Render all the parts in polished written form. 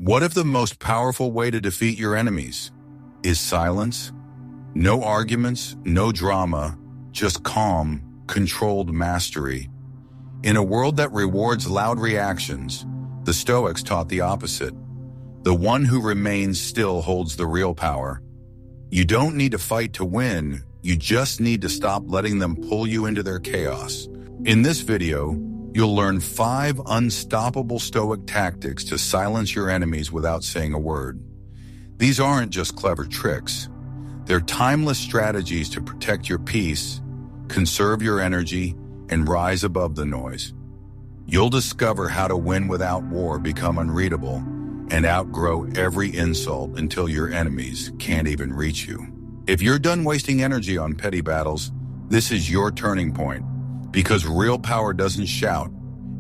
What if the most powerful way to defeat your enemies is silence? No arguments, no drama, just calm, controlled mastery. In a world that rewards loud reactions, the Stoics taught the opposite. The one who remains still holds the real power. You don't need to fight to win, you just need to stop letting them pull you into their chaos. In this video, you'll learn 5 unstoppable Stoic tactics to silence your enemies without saying a word. These aren't just clever tricks. They're timeless strategies to protect your peace, conserve your energy, and rise above the noise. You'll discover how to win without war, become unreadable, and outgrow every insult until your enemies can't even reach you. If you're done wasting energy on petty battles, this is your turning point. Because real power doesn't shout,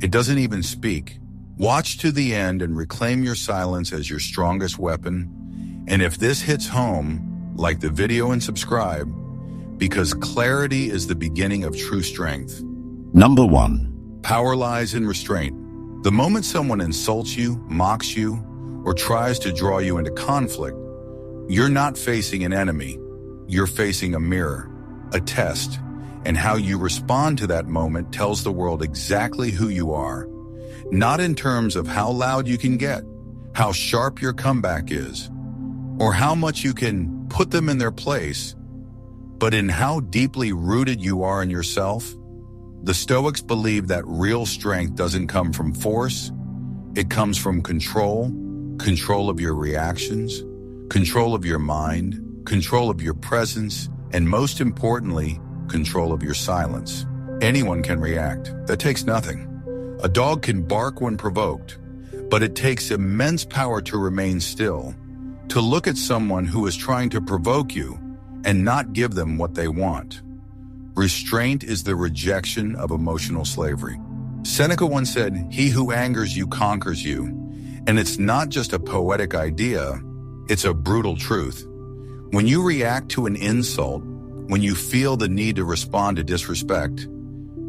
it doesn't even speak. Watch to the end and reclaim your silence as your strongest weapon. And if this hits home, like the video and subscribe, because clarity is the beginning of true strength. Number 1. Power lies in restraint. The moment someone insults you, mocks you, or tries to draw you into conflict, you're not facing an enemy. You're facing a mirror, a test, and how you respond to that moment tells the world exactly who you are. Not in terms of how loud you can get, how sharp your comeback is, or how much you can put them in their place, but in how deeply rooted you are in yourself. The Stoics believe that real strength doesn't come from force, it comes from control of your reactions, control of your mind, control of your presence, and most importantly, control of your silence. Anyone can react. That takes nothing. A dog can bark when provoked, but it takes immense power to remain still, to look at someone who is trying to provoke you and not give them what they want. Restraint is the rejection of emotional slavery. Seneca once said, "He who angers you conquers you." And it's not just a poetic idea, it's a brutal truth. When you react to an insult, when you feel the need to respond to disrespect,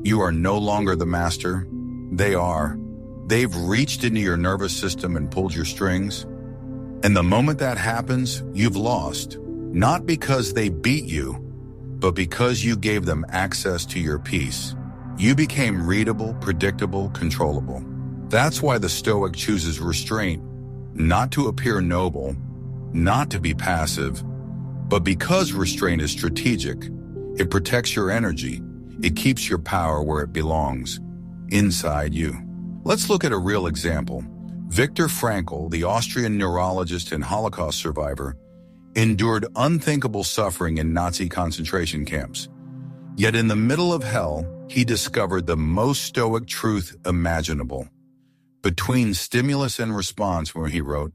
you are no longer the master. They are. They've reached into your nervous system and pulled your strings. And the moment that happens, you've lost. Not because they beat you, but because you gave them access to your peace. You became readable, predictable, controllable. That's why the Stoic chooses restraint, not to appear noble, not to be passive, but because restraint is strategic. It protects your energy. It keeps your power where it belongs, inside you. Let's look at a real example. Viktor Frankl, the Austrian neurologist and Holocaust survivor, endured unthinkable suffering in Nazi concentration camps. Yet in the middle of hell, he discovered the most Stoic truth imaginable. Between stimulus and response, where he wrote,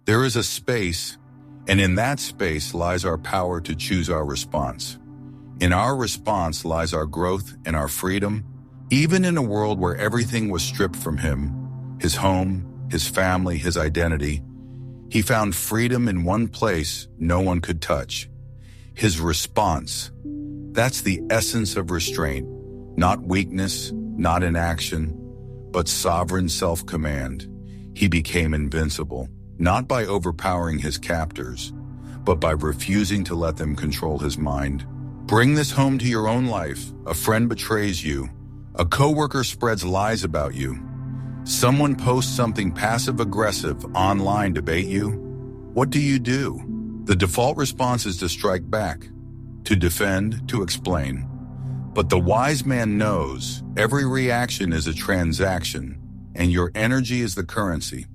"There is a space, and in that space lies our power to choose our response. In our response lies our growth and our freedom." Even in a world where everything was stripped from him, his home, his family, his identity, he found freedom in one place no one could touch. His response. That's the essence of restraint. Not weakness, not inaction, but sovereign self-command. He became invincible, not by overpowering his captors, but by refusing to let them control his mind. Bring this home to your own life. A friend betrays you. A coworker spreads lies about you. Someone posts something passive-aggressive online to bait you. What do? The default response is to strike back, to defend, to explain. But the wise man knows every reaction is a transaction, and your energy is the currency.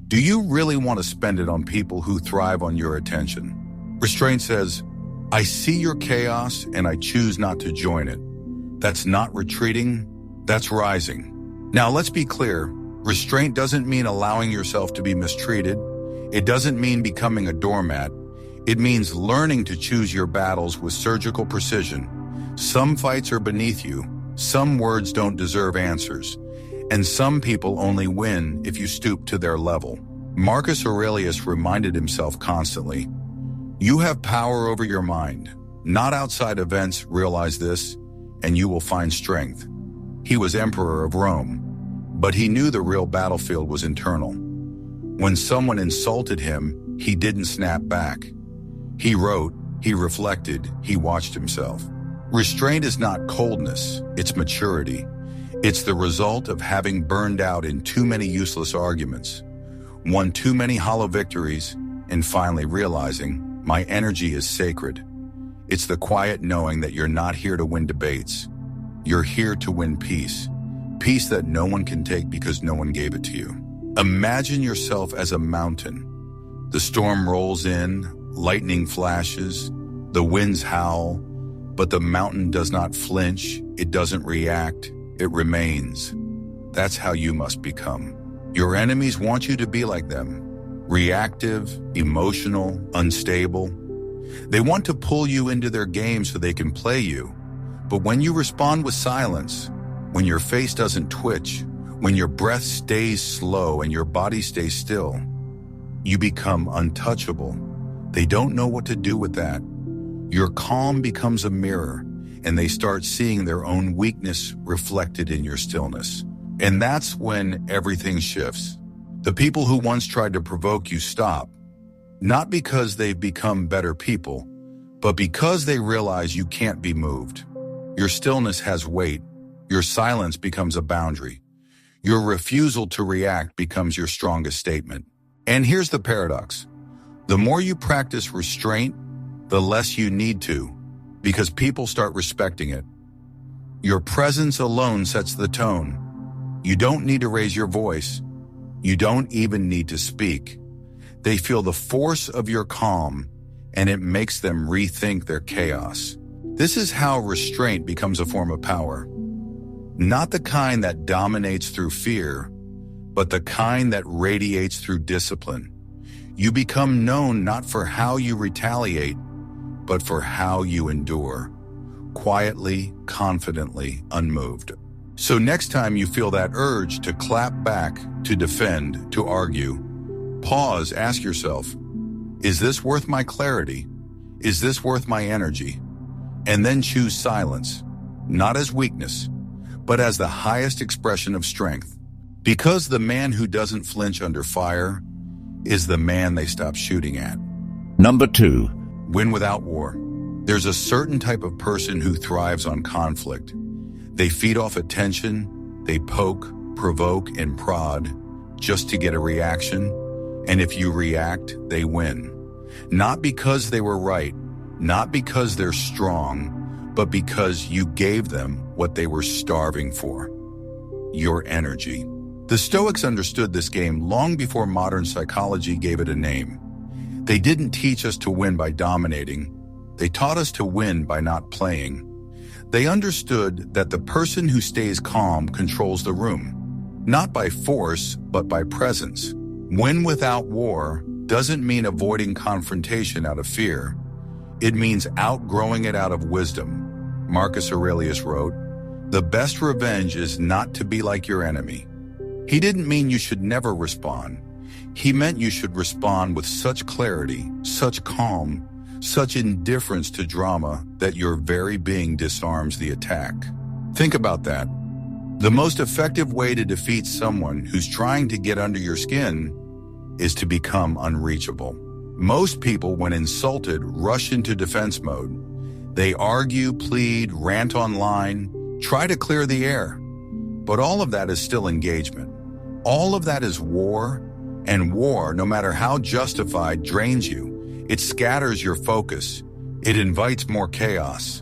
Do you really want to spend it on people who thrive on your attention? Restraint says, "I see your chaos and I choose not to join it." That's not retreating, that's rising. Now let's be clear, restraint doesn't mean allowing yourself to be mistreated. It doesn't mean becoming a doormat. It means learning to choose your battles with surgical precision. Some fights are beneath you, some words don't deserve answers, and some people only win if you stoop to their level. Marcus Aurelius reminded himself constantly, "You have power over your mind, not outside events. Realize this, and you will find strength." He was emperor of Rome, but he knew the real battlefield was internal. When someone insulted him, he didn't snap back. He wrote, he reflected, he watched himself. Restraint is not coldness, it's maturity. It's the result of having burned out in too many useless arguments, won too many hollow victories, and finally realizing, my energy is sacred. It's the quiet knowing that you're not here to win debates. You're here to win peace. Peace that no one can take because no one gave it to you. Imagine yourself as a mountain. The storm rolls in, lightning flashes, the winds howl, but the mountain does not flinch, it doesn't react, it remains. That's how you must become. Your enemies want you to be like them. Reactive, emotional, unstable. They want to pull you into their game so they can play you. But when you respond with silence, when your face doesn't twitch, when your breath stays slow and your body stays still, you become untouchable. They don't know what to do with that. Your calm becomes a mirror, and they start seeing their own weakness reflected in your stillness. And that's when everything shifts. The people who once tried to provoke you stop, not because they've become better people, but because they realize you can't be moved. Your stillness has weight. Your silence becomes a boundary. Your refusal to react becomes your strongest statement. And here's the paradox. The more you practice restraint, the less you need to, because people start respecting it. Your presence alone sets the tone. You don't need to raise your voice. You don't even need to speak. They feel the force of your calm, and it makes them rethink their chaos. This is how restraint becomes a form of power. Not the kind that dominates through fear, but the kind that radiates through discipline. You become known not for how you retaliate, but for how you endure. Quietly, confidently, unmoved. So next time you feel that urge to clap back, to defend, to argue, pause, ask yourself, is this worth my clarity? Is this worth my energy? And then choose silence, not as weakness, but as the highest expression of strength. Because the man who doesn't flinch under fire is the man they stop shooting at. Number 2. Win without war. There's a certain type of person who thrives on conflict. They feed off attention, they poke, provoke, and prod just to get a reaction. And if you react, they win. Not because they were right, not because they're strong, but because you gave them what they were starving for, your energy. The Stoics understood this game long before modern psychology gave it a name. They didn't teach us to win by dominating. They taught us to win by not playing. They understood that the person who stays calm controls the room, not by force, but by presence. Win without war doesn't mean avoiding confrontation out of fear. It means outgrowing it out of wisdom. Marcus Aurelius wrote, "The best revenge is not to be like your enemy." He didn't mean you should never respond. He meant you should respond with such clarity, such calm, such indifference to drama that your very being disarms the attack. Think about that. The most effective way to defeat someone who's trying to get under your skin is to become unreachable. Most people, when insulted, rush into defense mode. They argue, plead, rant online, try to clear the air. But all of that is still engagement. All of that is war, and war, no matter how justified, drains you. It scatters your focus. It invites more chaos.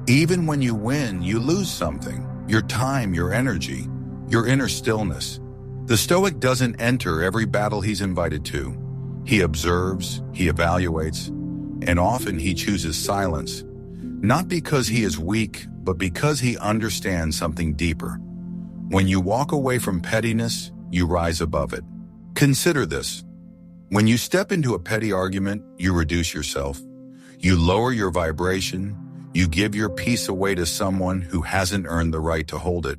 Even when you win, you lose something. Your time, your energy, your inner stillness. The Stoic doesn't enter every battle he's invited to. He observes, he evaluates, and often he chooses silence. Not because he is weak, but because he understands something deeper. When you walk away from pettiness, you rise above it. Consider this. When you step into a petty argument, you reduce yourself. You lower your vibration. You give your peace away to someone who hasn't earned the right to hold it.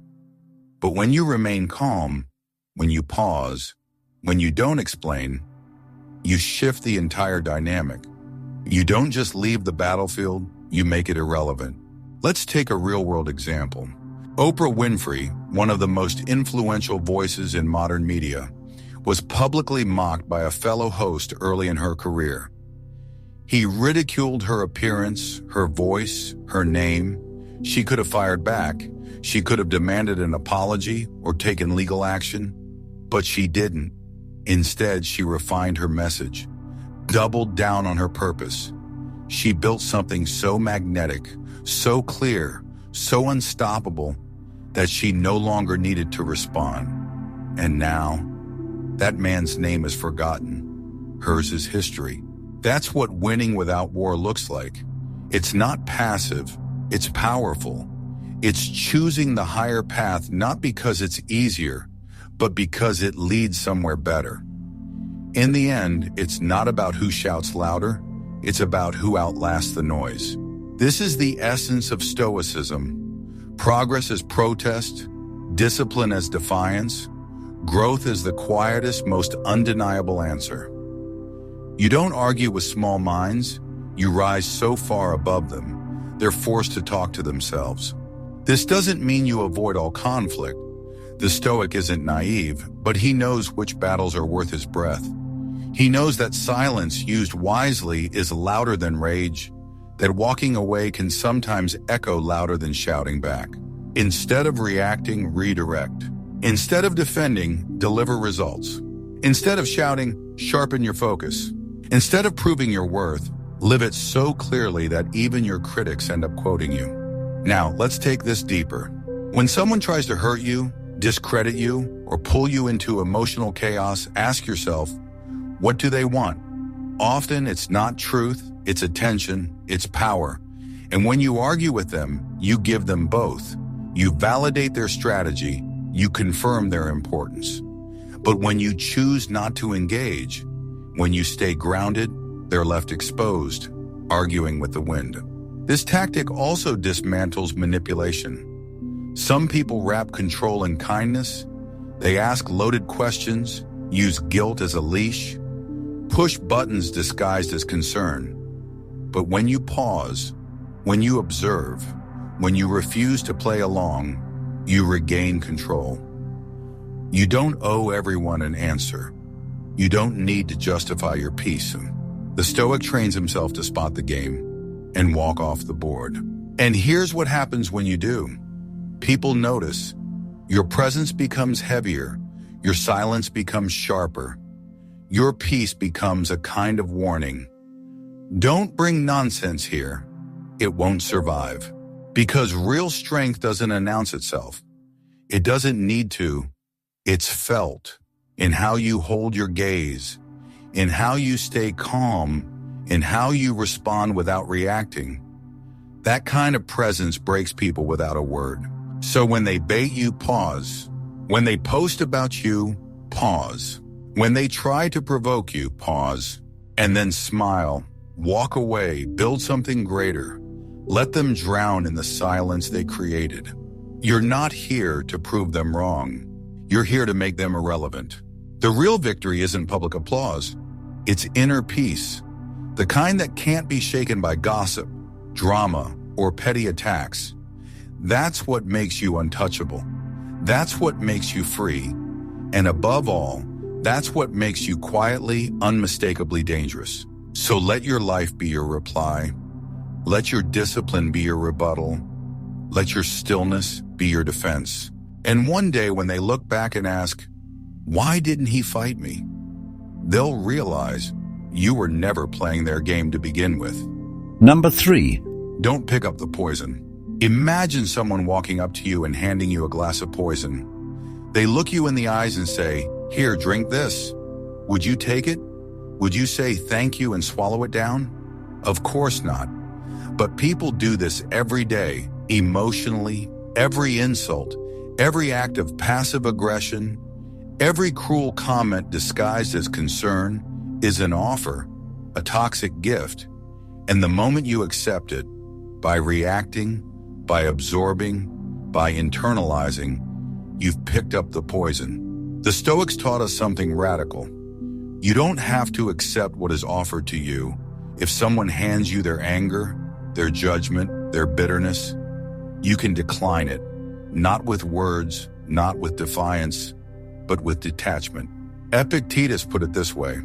But when you remain calm, when you pause, when you don't explain, you shift the entire dynamic. You don't just leave the battlefield, you make it irrelevant. Let's take a real-world example. Oprah Winfrey, one of the most influential voices in modern media, was publicly mocked by a fellow host early in her career. He ridiculed her appearance, her voice, her name. She could have fired back. She could have demanded an apology or taken legal action, but she didn't. Instead, she refined her message, doubled down on her purpose. She built something so magnetic, so clear, so unstoppable that she no longer needed to respond. And now, that man's name is forgotten. Hers is history. That's what winning without war looks like. It's not passive, it's powerful. It's choosing the higher path not because it's easier, but because it leads somewhere better. In the end, it's not about who shouts louder, it's about who outlasts the noise. This is the essence of Stoicism. Progress as protest, discipline as defiance, growth is the quietest, most undeniable answer. You don't argue with small minds, you rise so far above them, they're forced to talk to themselves. This doesn't mean you avoid all conflict. The Stoic isn't naive, but he knows which battles are worth his breath. He knows that silence used wisely is louder than rage, that walking away can sometimes echo louder than shouting back. Instead of reacting, redirect. Instead of defending, deliver results. Instead of shouting, sharpen your focus. Instead of proving your worth, live it so clearly that even your critics end up quoting you. Now, let's take this deeper. When someone tries to hurt you, discredit you, or pull you into emotional chaos, ask yourself, what do they want? Often it's not truth, it's attention, it's power. And when you argue with them, you give them both. You validate their strategy, you confirm their importance. But when you choose not to engage, when you stay grounded, they're left exposed, arguing with the wind. This tactic also dismantles manipulation. Some people wrap control in kindness. They ask loaded questions, use guilt as a leash, push buttons disguised as concern. But when you pause, when you observe, when you refuse to play along, you regain control. You don't owe everyone an answer. You don't need to justify your peace. The Stoic trains himself to spot the game and walk off the board. And here's what happens when you do. People notice. Your presence becomes heavier. Your silence becomes sharper. Your peace becomes a kind of warning. Don't bring nonsense here. It won't survive. Because real strength doesn't announce itself. It doesn't need to. It's felt in how you hold your gaze, in how you stay calm, in how you respond without reacting. That kind of presence breaks people without a word. So when they bait you, pause. When they post about you, pause. When they try to provoke you, pause. And then smile, walk away, build something greater. Let them drown in the silence they created. You're not here to prove them wrong. You're here to make them irrelevant. The real victory isn't public applause. It's inner peace. The kind that can't be shaken by gossip, drama, or petty attacks. That's what makes you untouchable. That's what makes you free. And above all, that's what makes you quietly, unmistakably dangerous. So let your life be your reply. Let your discipline be your rebuttal. Let your stillness be your defense. And one day when they look back and ask, why didn't he fight me? They'll realize you were never playing their game to begin with. Number 3. Don't pick up the poison. Imagine someone walking up to you and handing you a glass of poison. They look you in the eyes and say, here, drink this. Would you take it? Would you say thank you and swallow it down? Of course not. But people do this every day, emotionally. Every insult, every act of passive aggression, every cruel comment disguised as concern is an offer, a toxic gift. And the moment you accept it, by reacting, by absorbing, by internalizing, you've picked up the poison. The Stoics taught us something radical. You don't have to accept what is offered to you. If someone hands you their anger, their judgment, their bitterness, you can decline it, not with words, not with defiance, but with detachment. Epictetus put it this way: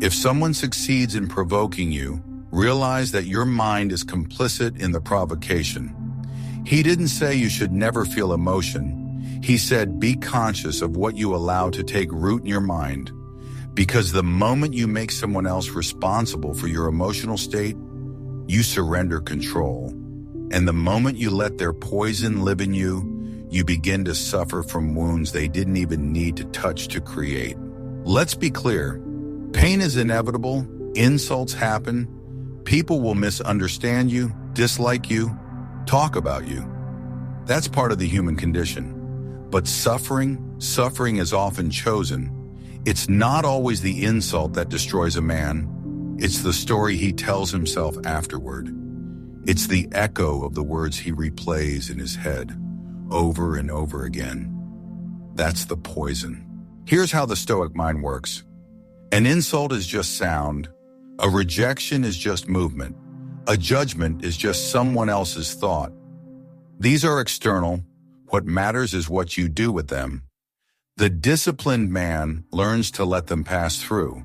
if someone succeeds in provoking you, realize that your mind is complicit in the provocation. He didn't say you should never feel emotion. He said be conscious of what you allow to take root in your mind, because the moment you make someone else responsible for your emotional state, you surrender control. And the moment you let their poison live in you, you begin to suffer from wounds they didn't even need to touch to create. Let's be clear. Pain is inevitable. Insults happen. People will misunderstand you, dislike you, talk about you. That's part of the human condition. But suffering is often chosen. It's not always the insult that destroys a man. It's the story he tells himself afterward. It's the echo of the words he replays in his head over and over again. That's the poison. Here's how the Stoic mind works. An insult is just sound. A rejection is just movement. A judgment is just someone else's thought. These are external. What matters is what you do with them. The disciplined man learns to let them pass through.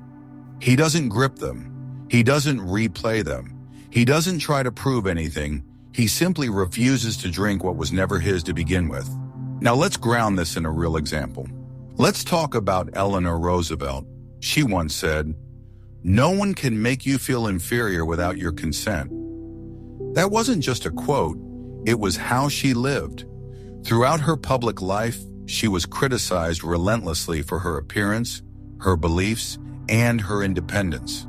He doesn't grip them. He doesn't replay them. He doesn't try to prove anything. He simply refuses to drink what was never his to begin with. Now let's ground this in a real example. Let's talk about Eleanor Roosevelt. She once said, "No one can make you feel inferior without your consent." That wasn't just a quote, it was how she lived. Throughout her public life, she was criticized relentlessly for her appearance, her beliefs, and her independence.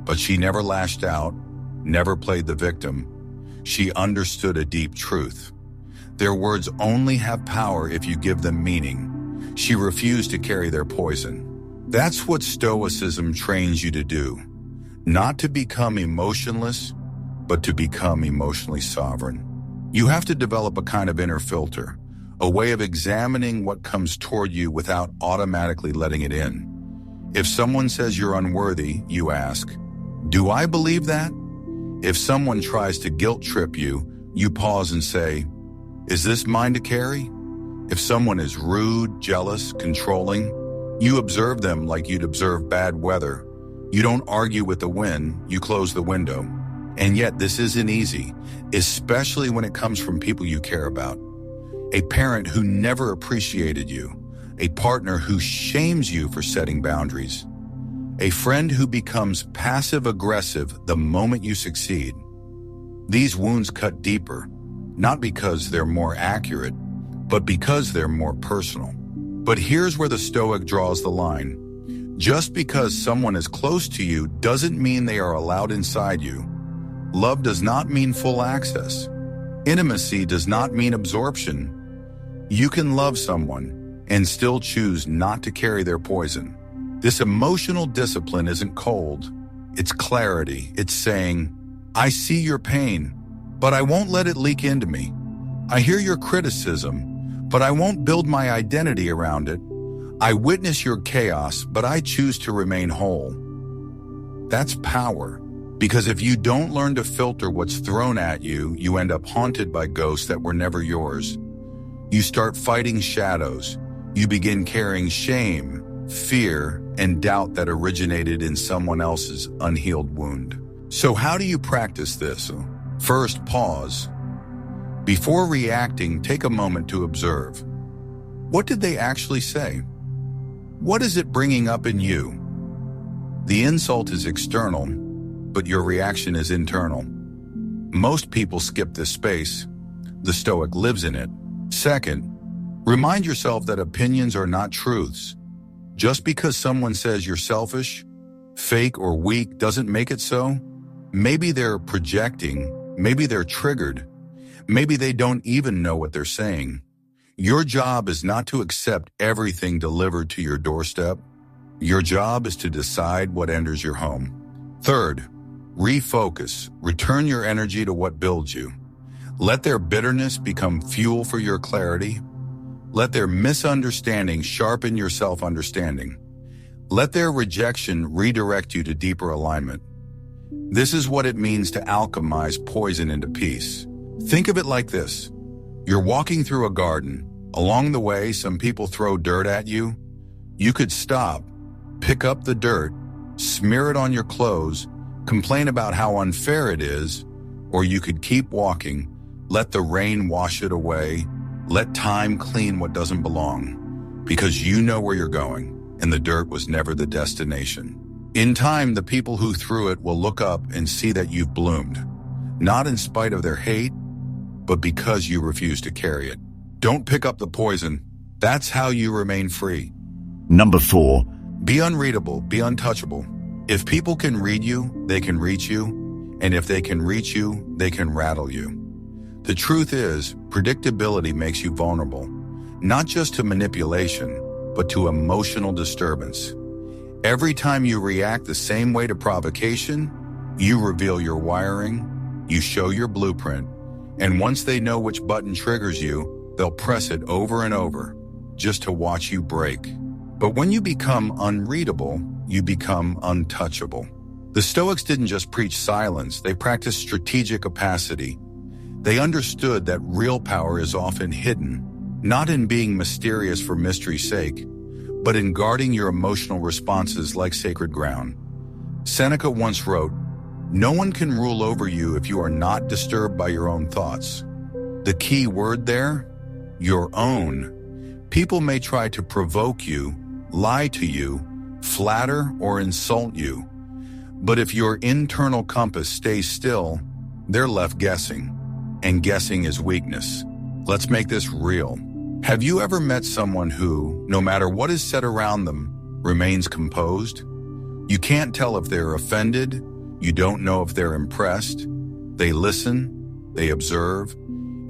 But she never lashed out, never played the victim. She understood a deep truth. Their words only have power if you give them meaning. She refused to carry their poison. That's what Stoicism trains you to do. Not to become emotionless, but to become emotionally sovereign. You have to develop a kind of inner filter, a way of examining what comes toward you without automatically letting it in. If someone says you're unworthy, you ask, "Do I believe that?" If someone tries to guilt trip you, you pause and say, "Is this mine to carry?" If someone is rude, jealous, controlling, you observe them like you'd observe bad weather. You don't argue with the wind, you close the window. And yet this isn't easy, especially when it comes from people you care about. A parent who never appreciated you, a partner who shames you for setting boundaries, a friend who becomes passive-aggressive the moment you succeed. These wounds cut deeper, not because they're more accurate, but because they're more personal. But here's where the Stoic draws the line. Just because someone is close to you doesn't mean they are allowed inside you. Love does not mean full access. Intimacy does not mean absorption. You can love someone and still choose not to carry their poison. This emotional discipline isn't cold. It's clarity. It's saying, "I see your pain, but I won't let it leak into me. I hear your criticism, but I won't build my identity around it. I witness your chaos, but I choose to remain whole." That's power. Because if you don't learn to filter what's thrown at you, you end up haunted by ghosts that were never yours. You start fighting shadows. You begin carrying shame, fear, and doubt that originated in someone else's unhealed wound. So how do you practice this? First, pause. Before reacting, take a moment to observe. What did they actually say? What is it bringing up in you? The insult is external, but your reaction is internal. Most people skip this space. The Stoic lives in it. Second, remind yourself that opinions are not truths. Just because someone says you're selfish, fake, or weak doesn't make it so. Maybe they're projecting, maybe they're triggered, maybe they don't even know what they're saying. Your job is not to accept everything delivered to your doorstep. Your job is to decide what enters your home. Third, refocus. Return your energy to what builds you. Let their bitterness become fuel for your clarity. Let their misunderstanding sharpen your self-understanding. Let their rejection redirect you to deeper alignment. This is what it means to alchemize poison into peace. Think of it like this. You're walking through a garden. Along the way, some people throw dirt at you. You could stop, Pick up the dirt, smear it on your clothes, complain about how unfair it is, or you could keep walking, let the rain wash it away, let time clean what doesn't belong, because you know where you're going, and the dirt was never the destination. In time, the people who threw it will look up and see that you've bloomed, not in spite of their hate, but because you refuse to carry it. Don't pick up the poison. That's how you remain free. Number 4. Be unreadable, be untouchable. If people can read you, they can reach you, and if they can reach you, they can rattle you. The truth is, predictability makes you vulnerable, not just to manipulation, but to emotional disturbance. Every time you react the same way to provocation, you reveal your wiring, you show your blueprint, and once they know which button triggers you, they'll press it over and over, just to watch you break. But when you become unreadable, you become untouchable. The Stoics didn't just preach silence, they practiced strategic opacity. They understood that real power is often hidden, not in being mysterious for mystery's sake, but in guarding your emotional responses like sacred ground. Seneca once wrote, "No one can rule over you if you are not disturbed by your own thoughts." The key word there, your own. People may try to provoke you, lie to you, flatter or insult you. But if your internal compass stays still, they're left guessing. And guessing is weakness. Let's make this real. Have you ever met someone who, no matter what is said around them, remains composed? You can't tell if they're offended, you don't know if they're impressed. They listen, they observe,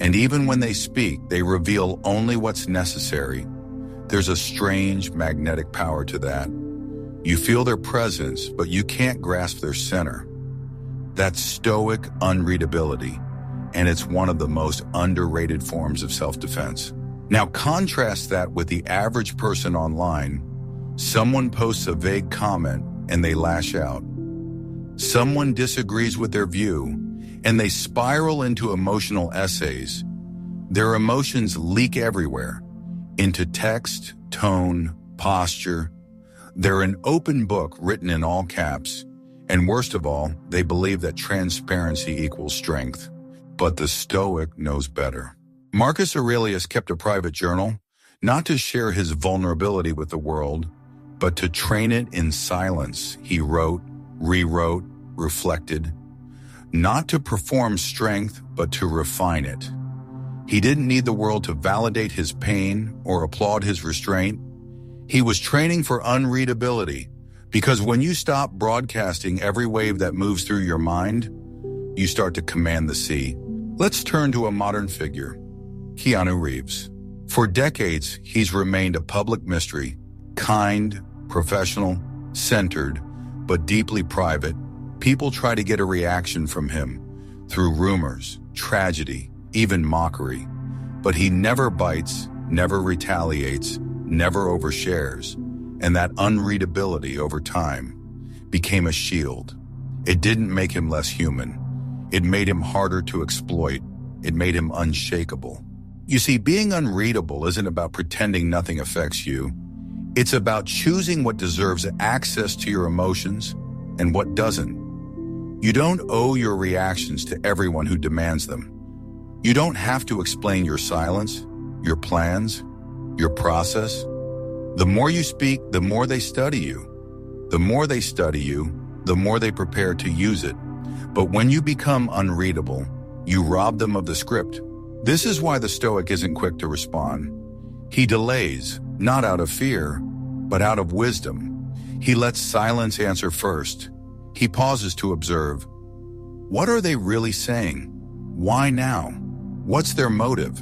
and even when they speak, they reveal only what's necessary. There's a strange magnetic power to that. You feel their presence, but you can't grasp their center. That's Stoic unreadability, and it's one of the most underrated forms of self-defense. Now contrast that with the average person online. Someone posts a vague comment and they lash out. Someone disagrees with their view and they spiral into emotional essays. Their emotions leak everywhere, into text, tone, posture. They're an open book written in all caps. And worst of all, they believe that transparency equals strength. But the Stoic knows better. Marcus Aurelius kept a private journal, not to share his vulnerability with the world, but to train it in silence. He wrote, rewrote, reflected, not to perform strength, but to refine it. He didn't need the world to validate his pain or applaud his restraint. He was training for unreadability, because when you stop broadcasting every wave that moves through your mind, you start to command the sea. Let's turn to a modern figure, Keanu Reeves. For decades, he's remained a public mystery, kind, professional, centered, but deeply private. People try to get a reaction from him through rumors, tragedy, even mockery. But he never bites, never retaliates, never overshares. And that unreadability over time became a shield. It didn't make him less human. It made him harder to exploit. It made him unshakable. You see, being unreadable isn't about pretending nothing affects you. It's about choosing what deserves access to your emotions and what doesn't. You don't owe your reactions to everyone who demands them. You don't have to explain your silence, your plans, your process. The more you speak, the more they study you. The more they study you, the more they prepare to use it. But when you become unreadable, you rob them of the script. This is why the Stoic isn't quick to respond. He delays, not out of fear, but out of wisdom. He lets silence answer first. He pauses to observe. What are they really saying? Why now? What's their motive?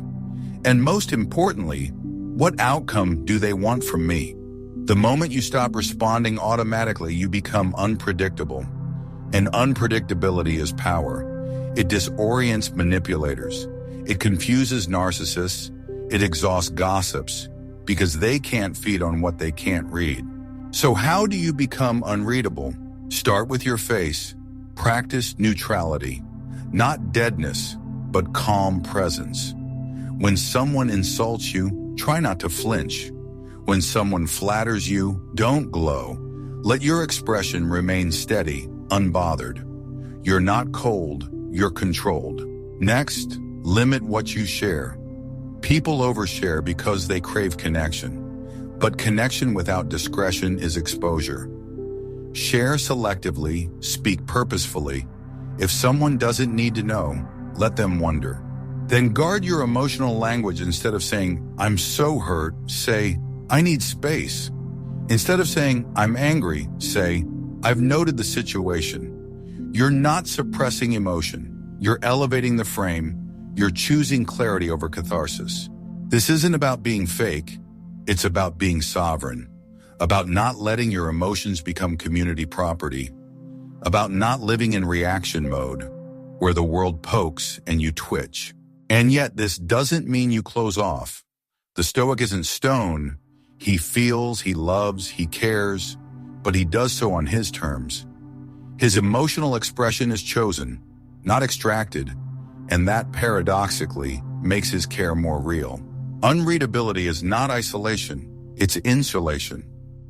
And most importantly, what outcome do they want from me? The moment you stop responding automatically, you become unpredictable. And unpredictability is power. It disorients manipulators. It confuses narcissists. It exhausts gossips because they can't feed on what they can't read. So how do you become unreadable? Start with your face. Practice neutrality. Not deadness, but calm presence. When someone insults you, try not to flinch. When someone flatters you, don't glow, Let your expression remain steady, unbothered. You're not cold, you're controlled. Next, limit what you share. People overshare because they crave connection, but connection without discretion is exposure. Share selectively, speak purposefully. If someone doesn't need to know, let them wonder. Then guard your emotional language. Instead of saying, "I'm so hurt," say, "I need space." Instead of saying, "I'm angry," say, "I've noted the situation." You're not suppressing emotion. You're elevating the frame. You're choosing clarity over catharsis. This isn't about being fake. It's about being sovereign. About not letting your emotions become community property. About not living in reaction mode, where the world pokes and you twitch. And yet this doesn't mean you close off. The Stoic isn't stone. He feels, he loves, he cares, but he does so on his terms. His emotional expression is chosen, not extracted, and that paradoxically makes his care more real. Unreadability is not isolation, it's insulation.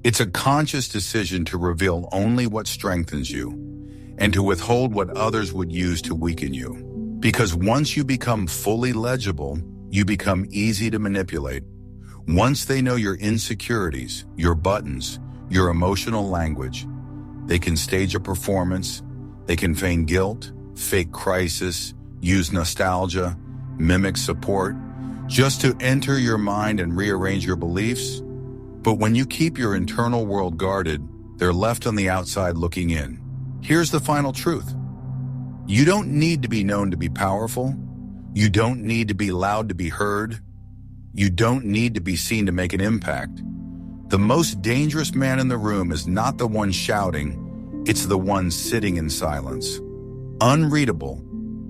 It's a conscious decision to reveal only what strengthens you, and to withhold what others would use to weaken you. Because once you become fully legible, you become easy to manipulate. Once they know your insecurities, your buttons, your emotional language, they can stage a performance, they can feign guilt, fake crisis, use nostalgia, mimic support, just to enter your mind and rearrange your beliefs. But when you keep your internal world guarded, they're left on the outside looking in. Here's the final truth. You don't need to be known to be powerful. You don't need to be loud to be heard. You don't need to be seen to make an impact. The most dangerous man in the room is not the one shouting, it's the one sitting in silence. Unreadable,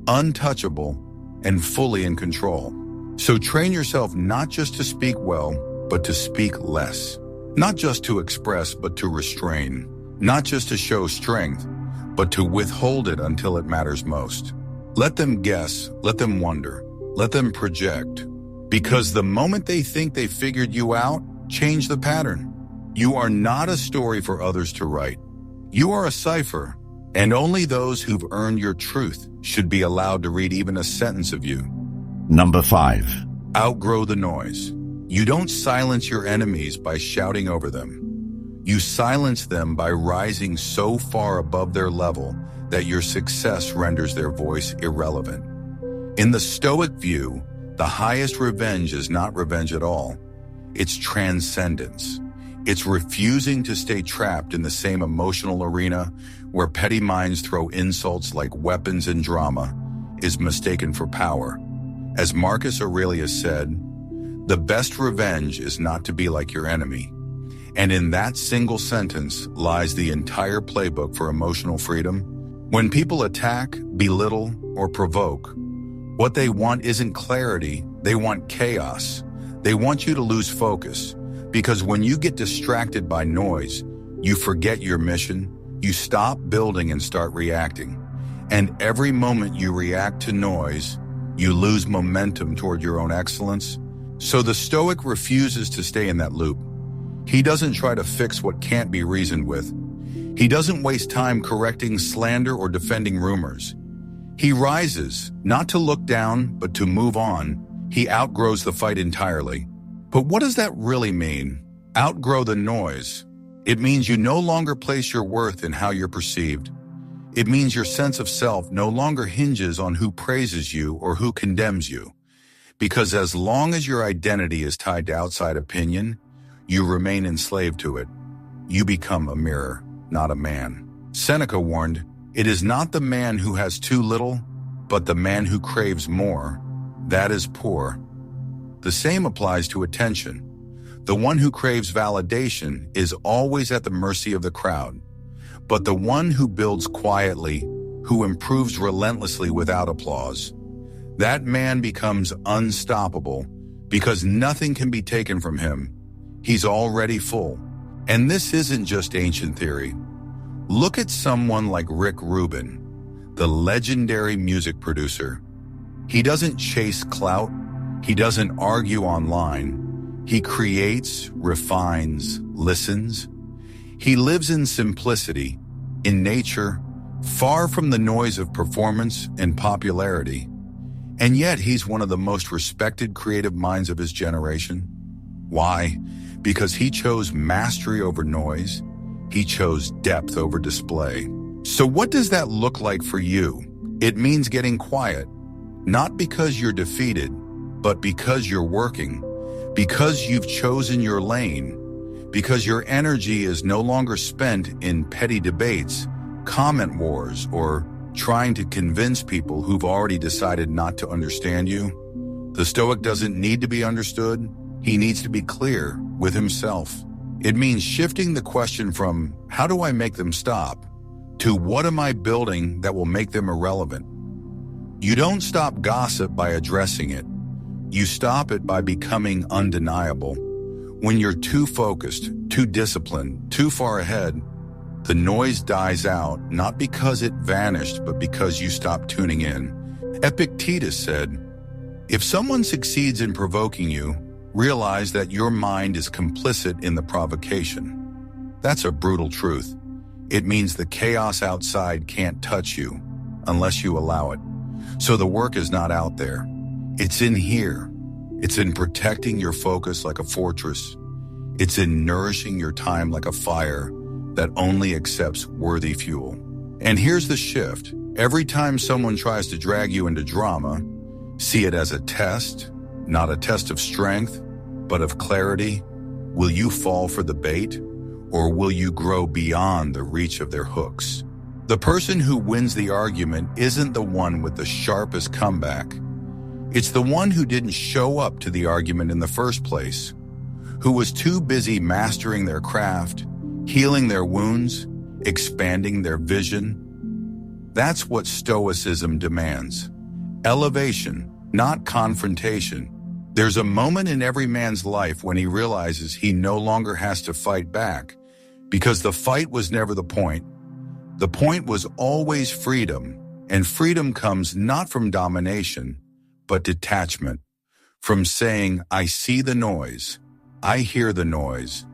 untouchable, and fully in control. So train yourself not just to speak well, but to speak less. Not just to express, but to restrain. Not just to show strength, but to withhold it until it matters most. Let them guess, let them wonder, let them project. Because the moment they think they figured you out, change the pattern. You are not a story for others to write. You are a cipher, and only those who've earned your truth should be allowed to read even a sentence of you. Number 5. Outgrow the noise. You don't silence your enemies by shouting over them. You silence them by rising so far above their level that your success renders their voice irrelevant. In the Stoic view, the highest revenge is not revenge at all. It's transcendence. It's refusing to stay trapped in the same emotional arena where petty minds throw insults like weapons in drama is mistaken for power. As Marcus Aurelius said, the best revenge is not to be like your enemy. And in that single sentence lies the entire playbook for emotional freedom. When people attack, belittle, or provoke, what they want isn't clarity, they want chaos. They want you to lose focus, because when you get distracted by noise, you forget your mission, you stop building and start reacting. And every moment you react to noise, you lose momentum toward your own excellence. So the Stoic refuses to stay in that loop. He doesn't try to fix what can't be reasoned with. He doesn't waste time correcting slander or defending rumors. He rises, not to look down, but to move on. He outgrows the fight entirely. But what does that really mean? Outgrow the noise. It means you no longer place your worth in how you're perceived. It means your sense of self no longer hinges on who praises you or who condemns you. Because as long as your identity is tied to outside opinion, you remain enslaved to it. You become a mirror, not a man. Seneca warned, "It is not the man who has too little, but the man who craves more. That is poor." The same applies to attention. The one who craves validation is always at the mercy of the crowd. But the one who builds quietly, who improves relentlessly without applause, that man becomes unstoppable because nothing can be taken from him. He's already full. And this isn't just ancient theory. Look at someone like Rick Rubin, the legendary music producer. He doesn't chase clout. He doesn't argue online. He creates, refines, listens. He lives in simplicity, in nature, far from the noise of performance and popularity. And yet he's one of the most respected creative minds of his generation. Why? Because he chose mastery over noise. He chose depth over display. So what does that look like for you? It means getting quiet, not because you're defeated, but because you're working, because you've chosen your lane, because your energy is no longer spent in petty debates, comment wars, or trying to convince people who've already decided not to understand you. The Stoic doesn't need to be understood. He needs to be clear with himself. It means shifting the question from, how do I make them stop, to what am I building that will make them irrelevant? You don't stop gossip by addressing it. You stop it by becoming undeniable. When you're too focused, too disciplined, too far ahead, the noise dies out, not because it vanished, but because you stopped tuning in. Epictetus said, if someone succeeds in provoking you, realize that your mind is complicit in the provocation. That's a brutal truth. It means the chaos outside can't touch you unless you allow it. So the work is not out there. It's in here. It's in protecting your focus like a fortress. It's in nourishing your time like a fire that only accepts worthy fuel. And here's the shift. Every time someone tries to drag you into drama, see it as a test, not a test of strength, but of clarity. Will you fall for the bait, or will you grow beyond the reach of their hooks? The person who wins the argument isn't the one with the sharpest comeback. It's the one who didn't show up to the argument in the first place, who was too busy mastering their craft, healing their wounds, expanding their vision. That's what Stoicism demands. Elevation, not confrontation. There's a moment in every man's life when he realizes he no longer has to fight back, because the fight was never the point. The point was always freedom, and freedom comes not from domination, but detachment. From saying, I see the noise, I hear the noise,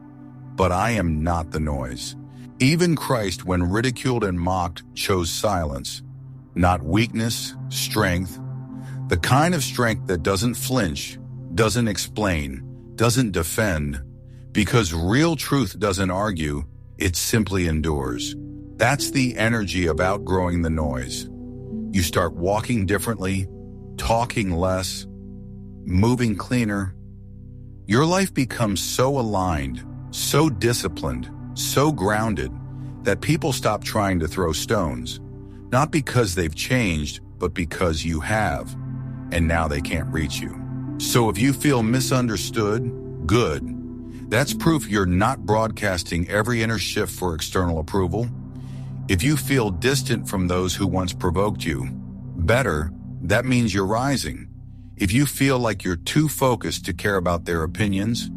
but I am not the noise. Even Christ, when ridiculed and mocked, chose silence, not weakness, strength, the kind of strength that doesn't flinch, doesn't explain, doesn't defend, because real truth doesn't argue, it simply endures. That's the energy of outgrowing the noise. You start walking differently, talking less, moving cleaner. Your life becomes so aligned, so disciplined, so grounded, that people stop trying to throw stones, not because they've changed, but because you have, and now they can't reach you. So if you feel misunderstood, good. That's proof you're not broadcasting every inner shift for external approval. If you feel distant from those who once provoked you, better, that means you're rising. If you feel like you're too focused to care about their opinions,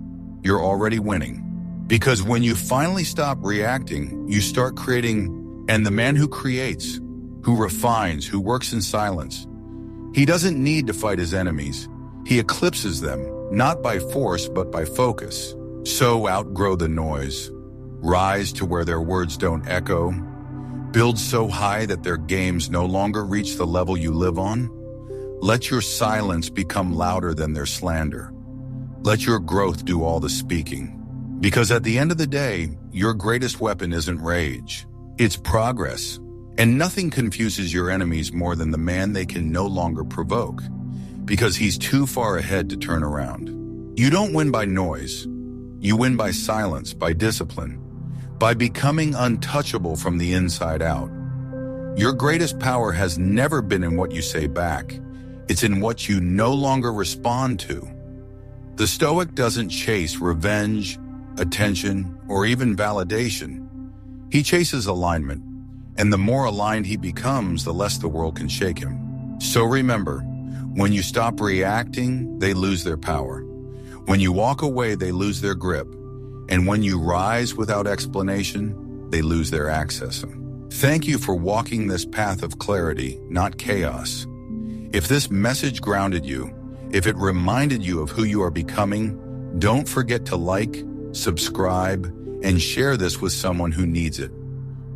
you're already winning. Because when you finally stop reacting, you start creating, and the man who creates, who refines, who works in silence, he doesn't need to fight his enemies. He eclipses them, not by force, but by focus. So outgrow the noise. Rise to where their words don't echo. Build so high that their games no longer reach the level you live on. Let your silence become louder than their slander. Let your growth do all the speaking. Because at the end of the day, your greatest weapon isn't rage. It's progress. And nothing confuses your enemies more than the man they can no longer provoke, because he's too far ahead to turn around. You don't win by noise. You win by silence, by discipline, by becoming untouchable from the inside out. Your greatest power has never been in what you say back. It's in what you no longer respond to. The Stoic doesn't chase revenge, attention, or even validation. He chases alignment, and the more aligned he becomes, the less the world can shake him. So remember, when you stop reacting, they lose their power. When you walk away, they lose their grip. And when you rise without explanation, they lose their access. Thank you for walking this path of clarity, not chaos. If this message grounded you, if it reminded you of who you are becoming, don't forget to like, subscribe, and share this with someone who needs it.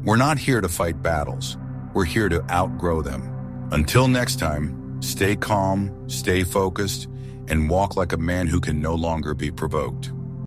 We're not here to fight battles. We're here to outgrow them. Until next time, stay calm, stay focused, and walk like a man who can no longer be provoked.